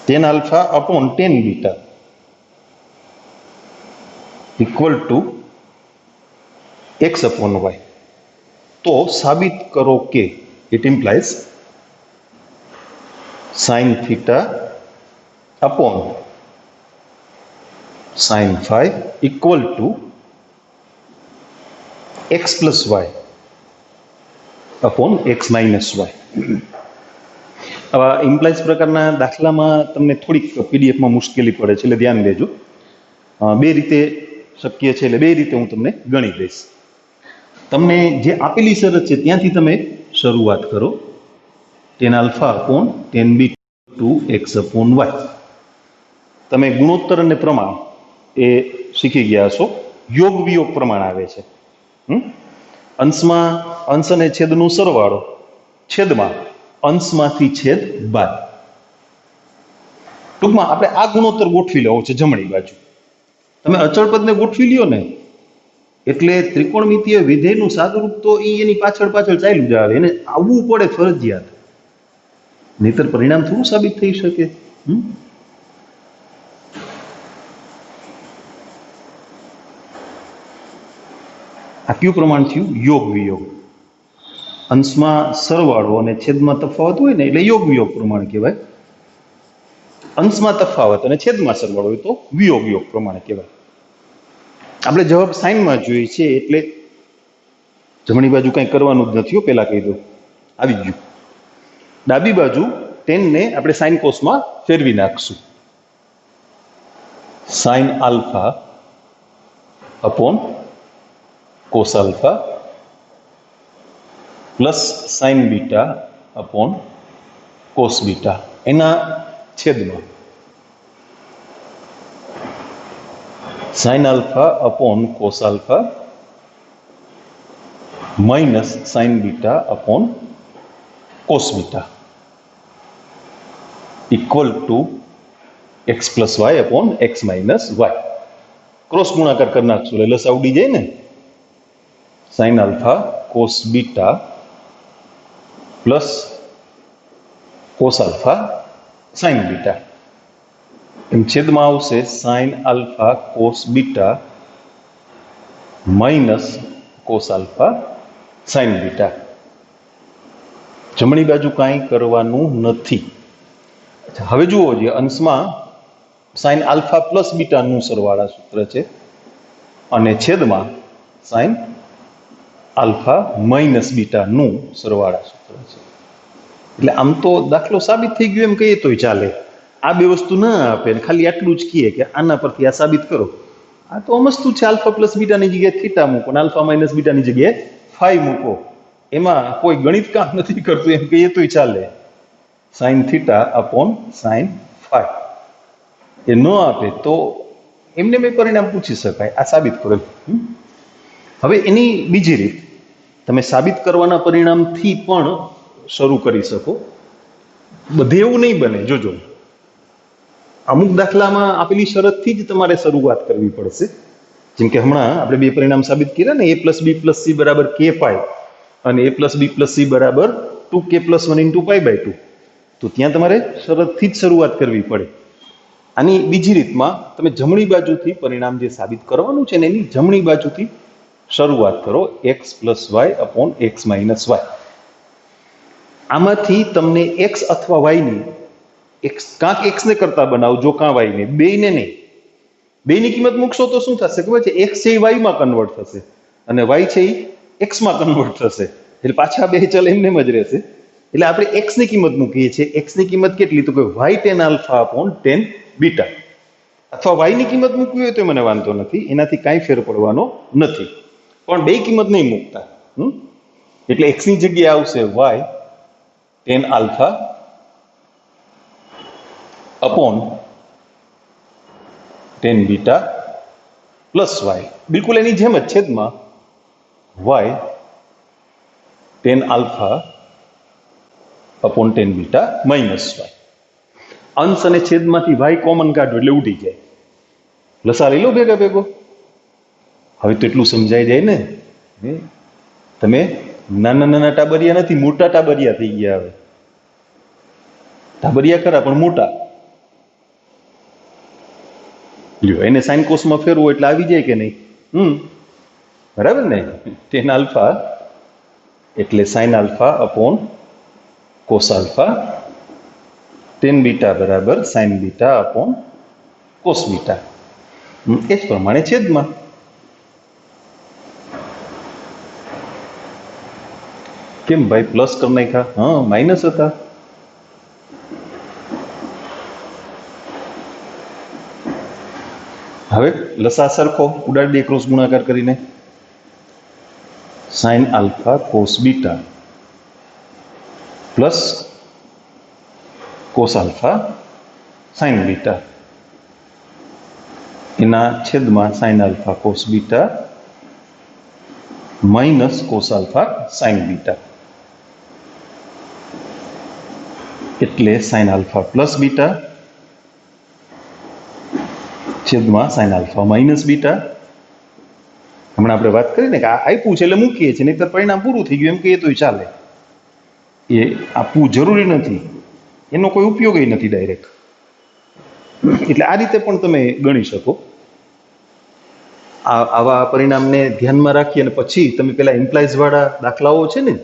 tan alpha upon tan beta equal to x અપોન y. તો સાબિત કરો કે it implies sine theta upon sine phi equal to x plus y upon x minus y. આવા implies પ્રકારના દાખલામાં તમને થોડીક પીડીએફમાં મુશ્કેલી પડે છે, એટલે ધ્યાન દેજો. બે રીતે શક્ય છે, એટલે બે રીતે હું તમને ગણી દઈશ. તમને જે આપેલી શરત છે ત્યાંથી તમે શરૂઆત કરો. ટેન આલ્ફા અપોન ટેન બી ટુ એક્સ અપોન વાય. તમે ગુણોત્તર અને પ્રમાણ એ શીખી ગયા છો. યોગ વિયોગ પ્રમાણ આવે છે. અંશમાં અંશ અને છેદનું સરવાળો, છેદમાં અંશમાંથી છેદ બાદ. ટૂંકમાં આપણે આ ગુણોત્તર ગોઠવી લેવો છે જમણી બાજુ. તમે અચળ પદને ગોઠવી લ્યો ને એટલે ત્રિકોણમિતીય વિધેયનું સાદુરૂપ તો એની પાછળ પાછળ ચાલ્યું જ આવે. એને આવવું પડે ફરજિયાત, નહીતર પરિણામ થોડું સાબિત થઈ શકે. આ કયું પ્રમાણ થયું? યોગ વિયોગ. અંશમાં સરવાળો અને છેદમાં તફાવત હોય ને એટલે યોગ વિયોગ પ્રમાણ કહેવાય. અંશમાં તફાવત અને છેદમાં સરવાળો હોય તો વિયોગ વિયોગ પ્રમાણ કહેવાય. આપણે જવાબ સાઈનમાં જોઈએ છે એટલે જમણી બાજુ કંઈ કરવાનું જ નથી. પહેલા કહી દઉં, આવી ગયું. ડાબી બાજુ 10 ને આપણે સાઈન કોસમાં ફેરવી નાખશું. Sine alpha upon cos alpha plus sine beta upon cos beta એના છેદમાં sine alpha upon cos alpha minus sine beta upon cos beta equal to x plus y upon x minus y. Cross ગુણાકાર કરી નાખશું એટલે લસ આવડી જાય ને. Sine alpha cos beta plus cos alpha sine beta એમ છેદમાં આવશે sine alpha cos beta minus cos alpha sine beta. જમણી બાજુ કાંઈ કરવાનું નથી. હવે જુઓ, જે અંશમાં સાઈન આલ્ફા પ્લસ બીટાનું સરવાળા સૂત્ર છે અને છેદમાં સાઈન આલ્ફા માઇનસ બીટાનું સરવાળા સૂત્ર છે. એટલે આમ તો દાખલો સાબિત થઈ ગયો એમ કહીએ તોય ચાલે. આ બે વસ્તુ ના આપે ને ખાલી આટલું જ કહીએ કે આના પરથી આ સાબિત કરો. આ તો અમસ્તું છે. આલ્ફા પ્લસ બીટાની જગ્યાએ થીટા મૂકો અને આલ્ફા માઇનસ બીટાની જગ્યાએ ફાઈ મૂકો. એમાં કોઈ ગણિત કામ નથી કરતું એમ કહીએ તોય ચાલે. Sine theta upon sine phi એ ન આપે તો એમને મેં પરિણામ પૂછી શકાય. આ સાબિત કરો. હવે એની બીજી રીત, તમે સાબિત કરવાના પરિણામથી પણ શરૂ કરી શકો. બધે એવું નહીં બને. જોજો, અમુક દાખલામાં આપેલી શરતથી જ તમારે શરૂઆત કરવી પડશે. જેમ કે હમણાં આપણે બે પરિણામ સાબિત કર્યા ને, a plus B plus c બરાબર કે પાઈ અને a plus B plus c બરાબર 2k plus 1 into pi by 2. તો ત્યાં તમારે શરતથી જ શરૂઆત કરવી પડે. આની બીજી રીતમાં તમે જમણી બાજુથી પરિણામ જે સાબિત કરવાનું છે ને એની જમણી બાજુથી શરૂઆત કરો. X plus y upon x minus y. આમાંથી તમને એક્સ અથવા વાયની કાંક એક્સને કરતા બનાવજો, કાં વાયને, બેયને નહીં. બેયની કિંમત મૂકશો તો શું થશે ખબર છે? એક્સ છે એ વાયમાં કન્વર્ટ થશે અને વાય છે એ એક્સમાં કન્વર્ટ થશે. એટલે પાછા બે ચલ એમને જ રહેશે. એટલે આપણે એક્સની કિંમત મૂકીએ છીએ. એક્સની કિંમત કેટલી? તો કે y tan alpha upon tan beta. અથવા વાયની કિંમત મૂકવી હોય તો મને વાંધો નથી, એનાથી કાંઈ ફેર પડવાનો નથી, પણ બે કિંમત નહીં મૂકતા. એટલે એક્સની જગ્યાએ આવશે y tan alpha upon tan beta plus y, બિલકુલ એની જેમ જ છેદમાં y tan alpha upon tan beta minus y. અંશ અને છેદમાંથી વાય કોમન કાઢો એટલે ઉડી જાય. લસા લઈ લો ભેગા ભેગો. હવે તો એટલું સમજાઈ જાય ને. તમે નાના નાના ટાબરિયા નથી, મોટા ટાબરિયા થઈ ગયા. હવે ટાબરિયા ખરા પણ મોટા. લ્યો, એને સાઇન કોસમાં ફેરવો એટલે આવી જાય કે નહીં? બરાબર ને? ટેન આલ્ફા એટલે sine alpha upon cos alpha, tan beta બરાબર sine beta upon cos beta. એ જ પ્રમાણે છેદમાં. કેમ ભાઈ પ્લસ કરી નાખ્યા? હા, માઇનસ હતા. હવે લસા સરખો ઉડાડી દે ક્રોસ ગુણાકાર કરીને. Sign alpha cos beta plus cos alpha sign beta એના છેદમાં sign alpha cos beta minus cos alpha sign beta, એટલે સાઇન આલ્ફા પ્લસ બીટા છેદમાં સાઇન આલ્ફા માઇનસ બીટા. હમણાં આપણે વાત કરી ને કે આ આપ્યું છે એટલે મૂકીએ છીએ, નહીંતર પરિણામ પૂરું થઈ ગયું એમ કહીએ તોય ચાલે. એ આપવું જરૂરી નથી, એનો કોઈ ઉપયોગ નથી ડાયરેક્ટ. એટલે આ રીતે પણ તમે ગણી શકો. આવા પરિણામને ધ્યાનમાં રાખી અને પછી તમે પેલા ઇમ્પ્લાઇઝ વાળા દાખલાઓ છે ને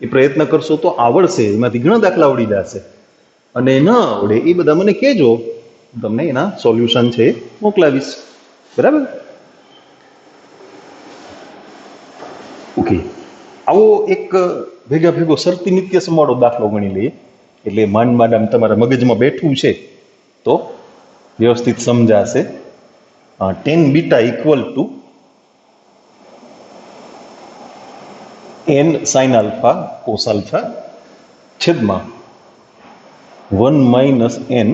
એ પ્રયત્ન કરશો તો આવડશે. એમાંથી ઘણા દાખલા આવડી જશે. અને ન આવડે એ બધા મને કહેજો, તમને એના સોલ્યુશન છે મોકલાવીશ. બરાબર? ઓકે, આવો એક ભેગો શરતી નિત્ય સમવાળો દાખલો ગણી લઈએ. એટલે માંડ આમ તમારા મગજમાં બેઠું છે તો વ્યવસ્થિત સમજાશે. Tan beta equal to n sine alpha cos alpha છેદમાં 1 minus n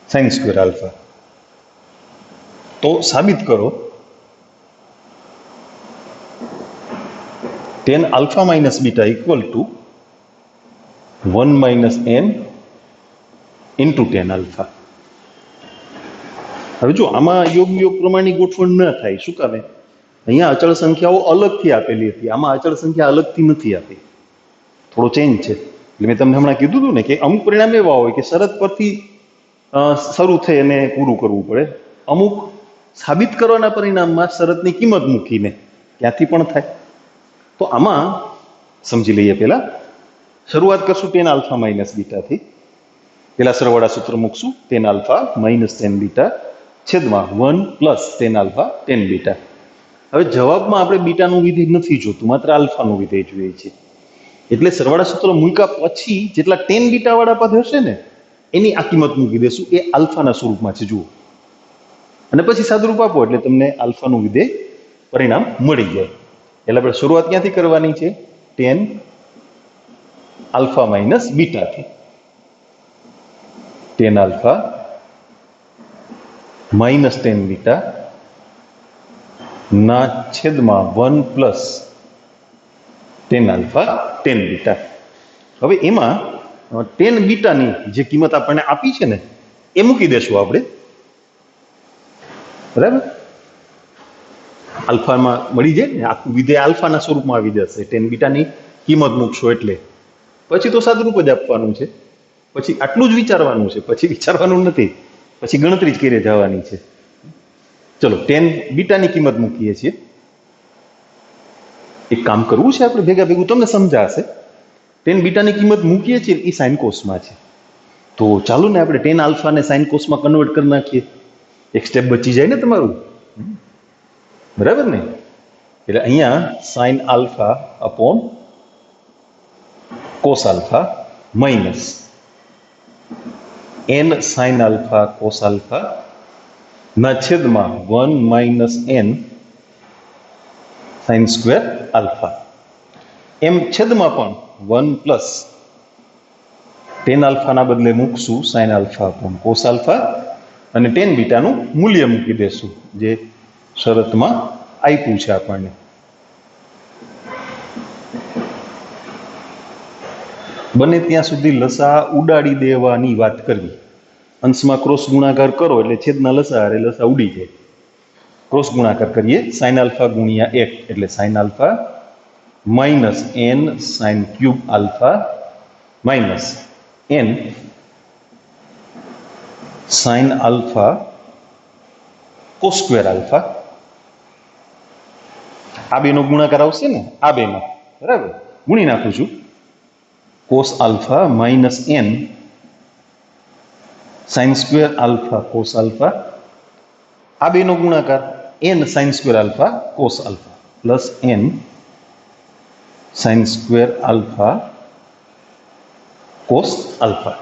sine square alpha. તો સાબિત કરો tan alpha minus beta equal to 1 minus n into tan alpha. હવે જો આમાં યોગ પ્રમાણની ગોઠવણ ન થાય. શું કામે? અહીંયા અચળ સંખ્યાઓ અલગથી આપેલી હતી, આમાં અચળ સંખ્યા અલગથી નથી આપી. થોડો ચેન્જ છે. એટલે મેં તમને હમણાં કીધું હતું ને કે અમુક પરિણામ એવા હોય કે શરત પરથી શરૂ થઈ અને પૂરું કરવું પડે. અમુક સાબિત કરવાના પરિણામમાં શરતની કિંમત મૂકીને ત્યાંથી પણ થાય. તો આમાં સમજી લઈએ. પહેલા શરૂઆત કરશું ટેન આલ્ફા માઇનસ બીટાથી. પેલા સરવાળા સૂત્ર મૂકશું tan alpha minus tan beta છેદમાં 1 plus tan alpha tan beta. હવે જવાબમાં આપણે બીટાનું વિધેય નથી જોતું, માત્ર આલ્ફાનું વિધેય જોઈએ છે. એટલે સરવાળા સૂત્ર મૂક્યા પછી જેટલા ટેન બીટા વાળા પદ હશે ને એની આ કિંમત મૂકી દેશું. એ આલ્ફાના સ્વરૂપમાં છે, જુઓ. અને પછી સાદુરૂપ આપો એટલે તમને આલ્ફાનું વિધેય પરિણામ મળી જાય. એટલે આપણે શરૂઆત ક્યાંથી કરવાની છે? ટેન આલ્ફા માઇનસ બીટાથી. Tan alpha minus tan beta ના છેદમાં 1 plus tan alpha tan beta. હવે એમાં ટેન બીટાની જે કિંમત આપણને આપી છે ને એ મૂકી દેશું આપણે. બરાબર? આલ્ફામાં મળી જાય ને, આખું વિધેય આલ્ફાના સ્વરૂપમાં આવી જશે. ટેન બીટાની કિંમત મૂકશો એટલે પછી તો સાદુરૂપ જ આપવાનું છે. પછી આટલું જ વિચારવાનું છે, પછી વિચારવાનું નથી. પછી ગણતરી જ કરી જવાની છે. ચલો, ટેન બીટાની કિંમત મૂકીએ છીએ. એક કામ કરવું છે આપણે ભેગું, તમને સમજાશે. ટેન બીટાની કિંમત મૂકીએ છીએ એ સાઇન કોસમાં છે. તો ચાલો ને આપણે ટેન આલ્ફાને સાઇન કોસમાં કન્વર્ટ કરી નાખીએ. એક સ્ટેપ બચી જાય ને તમારું. બરાબર ને? એટલે અહીંયા sine alpha upon cos alpha minus n sine alpha cos alpha ના છેદમાં 1 minus n sine square alpha. એમ છેદમાં પણ 1 પ્લસ ટેન આલ્ફાના બદલે મૂકશું sine alpha upon cos alpha અને ટેન બીટાનું મૂલ્ય મૂકી દેશું જે શરતમાં આપ્યું છે આપણને. બને ત્યાં સુધી લસા ઉડાડી દેવાની વાત કરવી. અંશમાં ક્રોસ ગુણાકાર કરો એટલે છેદના લસા અરે લસા ઉડી જાય. ક્રોસ ગુણાકાર કરીએ. સાઇન આલ્ફા ગુણ્યા 1 એટલે sine alpha minus n sine cube alpha minus n sine alpha cos square alpha. આ બેનો ગુણાકાર આવશે ને, આ બેનો બરાબર, ગુણી નાખું છું. Cos alpha minus n sine square alpha cos alpha, આ બેનો ગુણાકાર n sine square alpha cos alpha plus n sine square alpha cos alpha.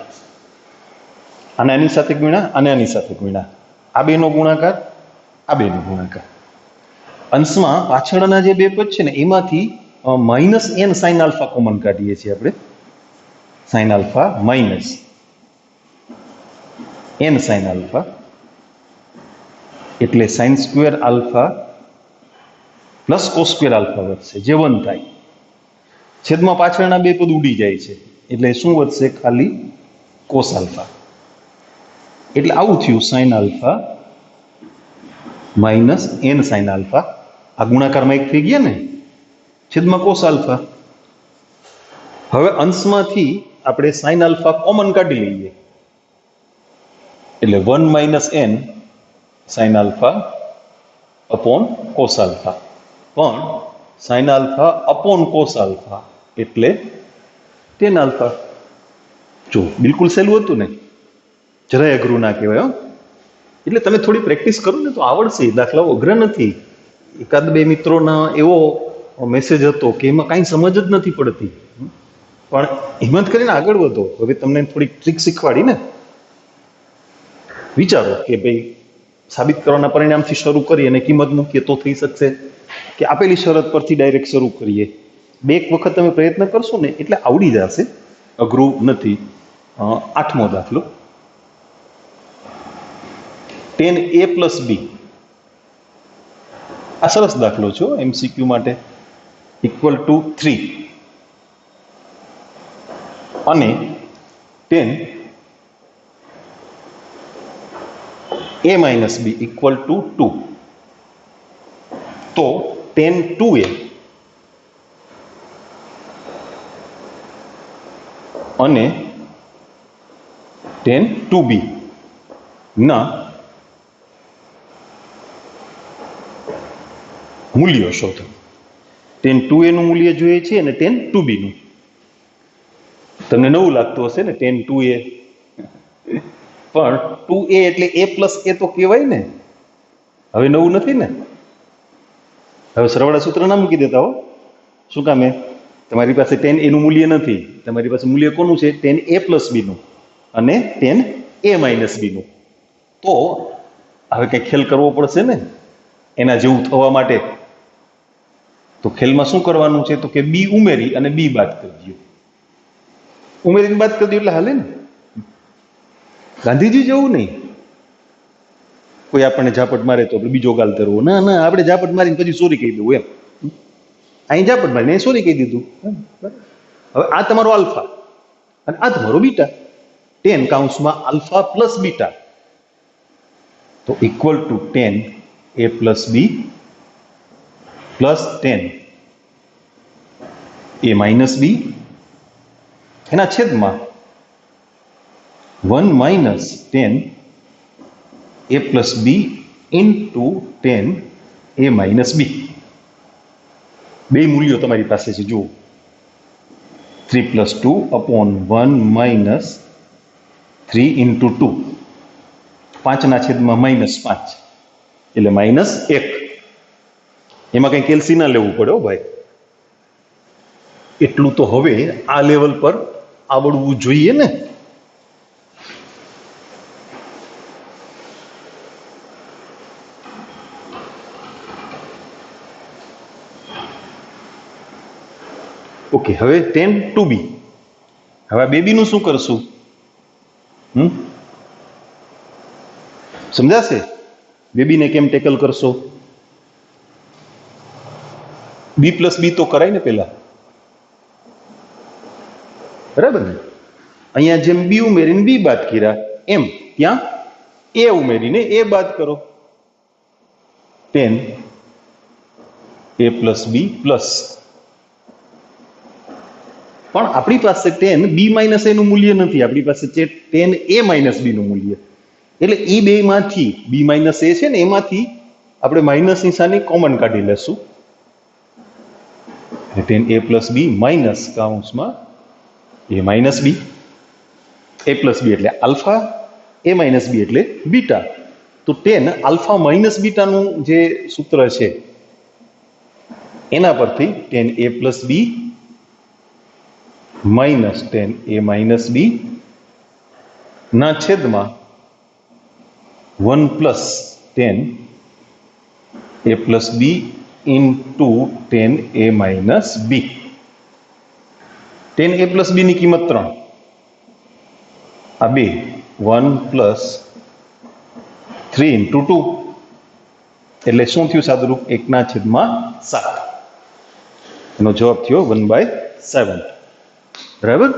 આને આની સાથે ગુણ્યા, આને આની સાથે ગુણ્યા, આ બેનો ગુણાકાર, આ બેનો ગુણાકાર. અંશમાં પાછળના જે બે પદ છે ને એમાંથી minus n sine alpha common કાઢીએ છીએ આપણે. Sine alpha minus n sine alpha એટલે sine square alpha plus cos square alpha વધશે, જે 1 થાય. છેદમાં પાછળના બે પદ ઉડી જાય છે એટલે શું વધશે? ખાલી કોસ આલ્ફા. એટલે આવું થયું sine alpha minus n sine alpha. આ ગુણાકારમાં એક થઈ ગયા ને, છેદમાં કોસ આલ્ફા. હવે અંશમાંથી આપણે સાઇન આલ્ફા કોમન કાઢી લઈએ એટલે 1 minus n sine alpha upon cos alpha. પણ sine alpha upon cos alpha એટલે ટેન આલ્ફા. જો બિલકુલ સહેલું હતું ને, જરાય અઘરું ના કહેવાય. એટલે તમે થોડી પ્રેક્ટિસ કરો ને તો આવડશે. દાખલાઓ અઘરા નથી. એકાદ બે મિત્રોના એવો મેસેજ હતો કે એમાં કાંઈ સમજ જ નથી પડતી, પણ હિંમત કરીને આગળ વધો. હવે તમને થોડીક ટ્રીક શીખવાડી ને, વિચારો કે ભાઈ સાબિત કરવાના પરિણામથી શરૂ કરી અને કિંમત મૂકીએ તો થઈ શકશે, કે આપેલી શરત પરથી ડાયરેક્ટ શરૂ કરીએ. બે એક વખત તમે પ્રયત્ન કરશો ને એટલે આવડી જશે, અઘરું નથી. 8મો દાખલો, tan a પ્લસ બી. આ સરસ દાખલો છે એમસીક્યુ માટે. ઇક્વલ ટુ 3 અને tan a minus b equal to 2. તો tan 2a અને tan 2b ના મૂલ્યો શોધો. tan 2a નું મૂલ્ય જોઈએ છે અને tan 2b નું. તમને નવું લાગતું હશે ને tan 2a, પણ 2a એટલે a પ્લસ a તો કહેવાય ને. હવે નવું નથી ને. હવે સરવાળા સૂત્ર ના મૂકી દેતા હો. શું કામે? તમારી પાસે tan a નું મૂલ્ય નથી, તમારી પાસે મૂલ્ય કોનું છે? tan a પ્લસ b નું અને tan a માઇનસ b નું. તો હવે કંઈક ખેલ કરવો પડશે ને એના જેવું થવા માટે. તો ખેલમાં શું કરવાનું છે? તો કે બી ઉમેરી અને બી બાદ કરી દો. ઉમેરીને બાદ કરી દો એટલે હાલે ને. ગાંધીજી જેવું નહીં, કોઈ આપણને ઝાપટ મારે તો આપણે બીજો ગાલ ધરવો. ના ના, આપણે ઝાપટ મારીને પછી સોરી કહી દઉં એમ. અહીં ઝાપટ મારીને સોરી કહી દીધું. હવે આ તમારો આલ્ફા અને આ તમારો બીટા. tan કાઉન્સમાં આલ્ફા પ્લસ બીટા, તો equal to tan a plus B plus tan a minus b એના છેદમાં 1 minus tan a plus b into tan a minus b. બે મૂલ્યો તમારી પાસે છે જુઓ. 3 પ્લસ 2 અપોન 1 માઇનસ 3 ઇન્ટુ 2, 5 ના છેદમાં -5 એટલે -1. એમાં કંઈ કેલ્સી ના લેવું પડે ભાઈ. એટલું તો હવે આ લેવલ પર આવડવું જોઈએ ને. ઓકે, હવે tan 2b. હવે આ બેબી નું શું કરશું? સમજાશે? બેબીને કેમ ટેકલ કરશો? બી પ્લસ બી તો કરાય ને પેલા, બરાબર ને? અહીંયા જેમ બી ઉમેરીને બી બાદ કર્યા એમ ત્યાં એ ઉમેરીને એ બાદ કરો. tan a plus B plus, પણ આપણી પાસે tan b માઇનસ a નું મૂલ્ય નથી, આપણી પાસે છે tan a માઇનસ b નું મૂલ્ય. એટલે એ બે માંથી b માઇનસ a છે ને એમાંથી આપણે માઇનસ નિશાની કોમન કાઢી લેશું. ટેન એ પ્લસ બી માઇનસ કાઉન્સમાં એ માઇનસ બી, એ પ્લસ બી એટલે આલ્ફા, એ માઇનસ બી એટલે બીટા. તો ટેન આલ્ફા માઇનસ બીટાનું જે સૂત્ર છે એના પરથી ટેન એ પ્લસ બી માઇનસ ટેન એ માઇનસ બી ના છેદમાં 1 પ્લસ ટેન એ પ્લસ બી ઇન્ટુ ટેન એ માઇનસ બી. ટેન એ પ્લસ બીની કિંમત 3, આ બે 1 પ્લસ 3 ઇન્ટુ 2 એટલે શું થયું સાદુરૂપ? 1/7. એનો જવાબ થયો 1/7. બરાબર.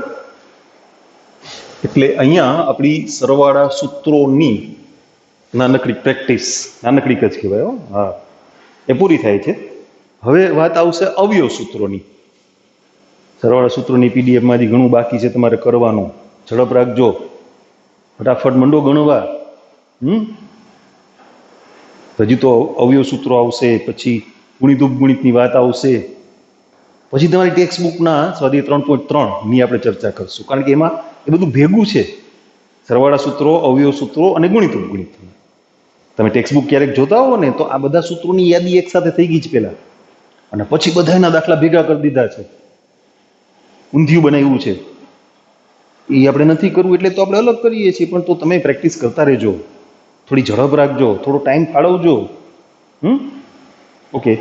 એટલે અહીંયા આપણી સરવાળા સૂત્રોની નાનકડી પ્રેક્ટિસ, નાનકડી જ કહેવાય, હા, એ પૂરી થાય છે. હવે વાત આવશે અવયવ સૂત્રોની. સરવાળા સૂત્રોની પીડીએફમાંથી ઘણું બાકી છે તમારે કરવાનું. ઝડપ રાખજો, ફટાફટ મંડો ગણવા. હજી તો અવયવ સૂત્રો આવશે, પછી ગુણિત ઉપગુણિતની વાત આવશે, પછી તમારી ટેક્સ્ટ બુકના સ્વાધ્યાય 3.3 ની આપણે ચર્ચા કરશું, કારણ કે એમાં એ બધું ભેગું છે. સરવાળા સૂત્રો, અવયવ સૂત્રો અને ગુણિત ઉપગુણિત. તમે ટેક્સ્ટ બુક ક્યારેક જોતા હો ને તો આ બધા સૂત્રોની યાદી એક સાથે થઈ ગઈ છે પહેલા, અને પછી બધાના દાખલા ભેગા કરી દીધા છે, ઊંધિયું બનાવ્યું છે. એ આપણે નથી કરવું એટલે તો આપણે અલગ કરીએ છીએ, પણ તો તમે પ્રેક્ટિસ કરતા રહેજો, થોડી ઝડપ રાખજો, થોડો ટાઈમ ફાળવજો. ઓકે.